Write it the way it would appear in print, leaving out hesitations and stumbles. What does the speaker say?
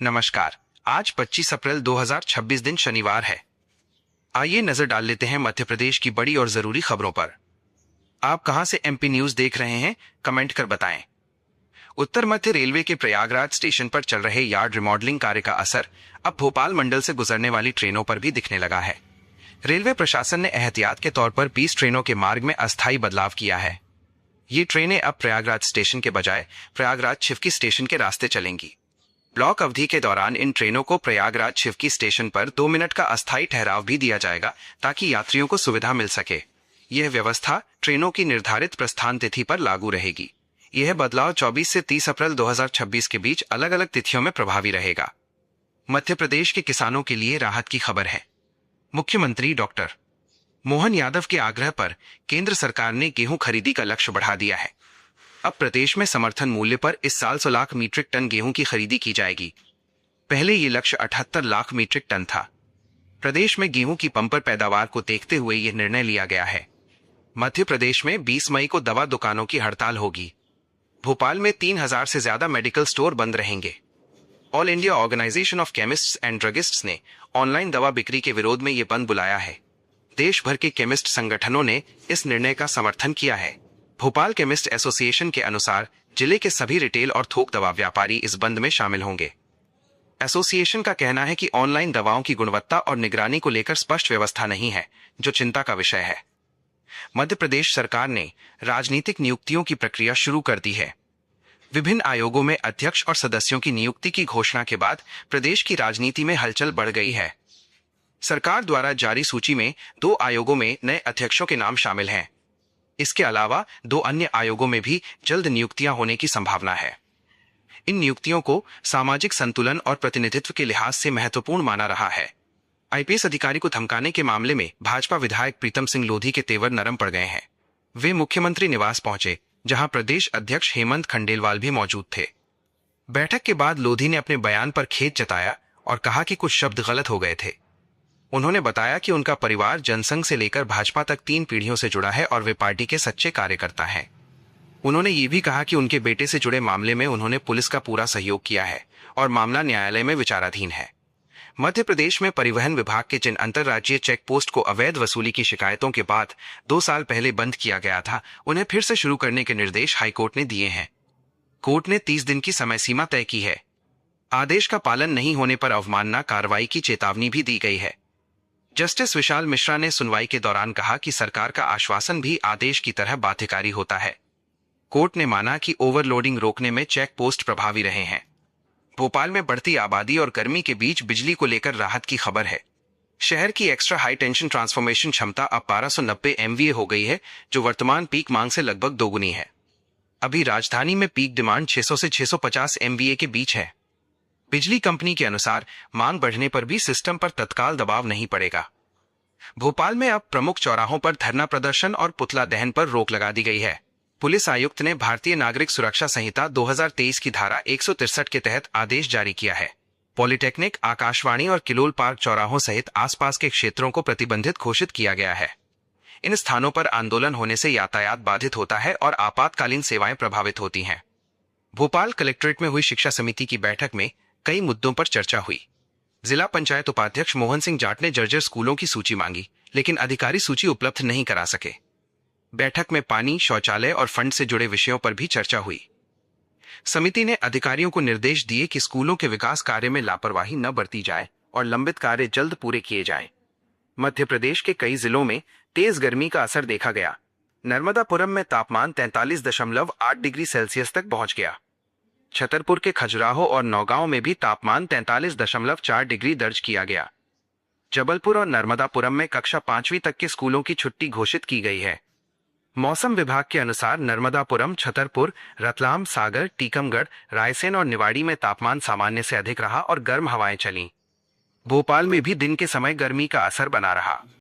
नमस्कार। आज 25 अप्रैल 2026 दिन शनिवार है। आइए नजर डाल लेते हैं मध्य प्रदेश की बड़ी और जरूरी खबरों पर। आप कहां से एमपी न्यूज देख रहे हैं, कमेंट कर बताएं। उत्तर मध्य रेलवे के प्रयागराज स्टेशन पर चल रहे यार्ड रिमॉडलिंग कार्य का असर अब भोपाल मंडल से गुजरने वाली ट्रेनों पर भी दिखने लगा है। रेलवे प्रशासन ने एहतियात के तौर पर 20 ट्रेनों के मार्ग में अस्थायी बदलाव किया है। ये ट्रेनें अब प्रयागराज स्टेशन के बजाय प्रयागराज छिवकी स्टेशन के रास्ते चलेंगी। ब्लॉक अवधि के दौरान इन ट्रेनों को प्रयागराज छिवकी स्टेशन पर 2 मिनट का अस्थायी ठहराव भी दिया जाएगा ताकि यात्रियों को सुविधा मिल सके। यह व्यवस्था ट्रेनों की निर्धारित प्रस्थान तिथि पर लागू रहेगी। यह बदलाव 24 से 30 अप्रैल 2026 के बीच अलग अलग तिथियों में प्रभावी रहेगा। मध्य प्रदेश के किसानों के लिए राहत की खबर है। मुख्यमंत्री डॉक्टर मोहन यादव के आग्रह पर केंद्र सरकार ने गेहूं खरीदी का लक्ष्य बढ़ा दिया है। अब प्रदेश में समर्थन मूल्य पर इस साल 100 लाख मीट्रिक टन गेहूं की खरीदी की जाएगी। पहले ये लक्ष्य 78 लाख मीट्रिक टन था। प्रदेश में गेहूं की बंपर पैदावार को देखते हुए यह निर्णय लिया गया है। मध्य प्रदेश में 20 मई को दवा दुकानों की हड़ताल होगी। भोपाल में 3000 से ज्यादा मेडिकल स्टोर बंद रहेंगे। All India Organisation of Chemists and Druggists ने ऑनलाइन दवा बिक्री के विरोध में यह बंद बुलाया है। देश भर के केमिस्ट संगठनों ने इस निर्णय का समर्थन किया है। भोपाल केमिस्ट एसोसिएशन के अनुसार जिले के सभी रिटेल और थोक दवा व्यापारी इस बंद में शामिल होंगे। एसोसिएशन का कहना है कि ऑनलाइन दवाओं की गुणवत्ता और निगरानी को लेकर स्पष्ट व्यवस्था नहीं है, जो चिंता का विषय है। मध्य प्रदेश सरकार ने राजनीतिक नियुक्तियों की प्रक्रिया शुरू कर दी है। विभिन्न आयोगों में अध्यक्ष और सदस्यों की नियुक्ति की घोषणा के बाद प्रदेश की राजनीति में हलचल बढ़ गई है। सरकार द्वारा जारी सूची में 2 आयोगों में नए अध्यक्षों के नाम शामिल हैं। इसके अलावा 2 अन्य आयोगों में भी जल्द नियुक्तियां होने की संभावना है। इन नियुक्तियों को सामाजिक संतुलन और प्रतिनिधित्व के लिहाज से महत्वपूर्ण माना रहा है। आईपीएस अधिकारी को धमकाने के मामले में भाजपा विधायक प्रीतम सिंह लोधी के तेवर नरम पड़ गए हैं। वे मुख्यमंत्री निवास पहुंचे, जहां प्रदेश अध्यक्ष हेमंत खंडेलवाल भी मौजूद थे। बैठक के बाद लोधी ने अपने बयान पर खेद जताया और कहा कि कुछ शब्द गलत हो गए थे। उन्होंने बताया कि उनका परिवार जनसंघ से लेकर भाजपा तक 3 पीढ़ियों से जुड़ा है और वे पार्टी के सच्चे कार्यकर्ता हैं। उन्होंने ये भी कहा कि उनके बेटे से जुड़े मामले में उन्होंने पुलिस का पूरा सहयोग किया है और मामला न्यायालय में विचाराधीन है। मध्य प्रदेश में परिवहन विभाग के जिन अंतर्राज्यीय चेक पोस्ट को अवैध वसूली की शिकायतों के बाद 2 साल पहले बंद किया गया था, उन्हें फिर से शुरू करने के निर्देश हाईकोर्ट ने दिए हैं। कोर्ट ने 30 दिन की समय सीमा तय की है। आदेश का पालन नहीं होने पर अवमानना कार्रवाई की चेतावनी भी दी गई है। जस्टिस विशाल मिश्रा ने सुनवाई के दौरान कहा कि सरकार का आश्वासन भी आदेश की तरह बाध्यकारी होता है। कोर्ट ने माना कि ओवरलोडिंग रोकने में चेक पोस्ट प्रभावी रहे हैं। भोपाल में बढ़ती आबादी और गर्मी के बीच बिजली को लेकर राहत की खबर है। शहर की एक्स्ट्रा हाई टेंशन ट्रांसफॉर्मेशन क्षमता अब 1290 MVA हो गई है, जो वर्तमान पीक मांग से लगभग दोगुनी है। अभी राजधानी में पीक डिमांड 600 से 650 MVA के बीच है। बिजली कंपनी के अनुसार मांग बढ़ने पर भी सिस्टम पर तत्काल दबाव नहीं पड़ेगा। भोपाल में अब प्रमुख चौराहों पर धरना प्रदर्शन और पुतला दहन पर रोक लगा दी गई है। पुलिस आयुक्त ने भारतीय नागरिक सुरक्षा संहिता 2023 की धारा 163 के तहत आदेश जारी किया है। पॉलिटेक्निक, आकाशवाणी और किलोल पार्क चौराहों सहित आसपास के क्षेत्रों को प्रतिबंधित घोषित किया गया है। इन स्थानों पर आंदोलन होने से यातायात बाधित होता है और आपातकालीन सेवाएं प्रभावित होती हैं। भोपाल कलेक्ट्रेट में हुई शिक्षा समिति की बैठक में कई मुद्दों पर चर्चा हुई। जिला पंचायत उपाध्यक्ष मोहन सिंह जाट ने जर्जर स्कूलों की सूची मांगी, लेकिन अधिकारी सूची उपलब्ध नहीं करा सके। बैठक में पानी, शौचालय और फंड से जुड़े विषयों पर भी चर्चा हुई। समिति ने अधिकारियों को निर्देश दिए कि स्कूलों के विकास कार्य में लापरवाही न बरती जाए और लंबित कार्य जल्द पूरे किए जाएं। मध्य प्रदेश के कई जिलों में तेज गर्मी का असर देखा गया। नर्मदापुरम में तापमान 43.8 डिग्री सेल्सियस तक पहुंच गया। छतरपुर के खजुराहो और नौगांव में भी तापमान 43.4 डिग्री दर्ज किया गया। जबलपुर और नर्मदापुरम में कक्षा 5वीं तक के स्कूलों की छुट्टी घोषित की गई है। मौसम विभाग के अनुसार नर्मदापुरम, छतरपुर, रतलाम, सागर, टीकमगढ़, रायसेन और निवाड़ी में तापमान सामान्य से अधिक रहा और गर्म हवाएं चलीं। भोपाल में भी दिन के समय गर्मी का असर बना रहा।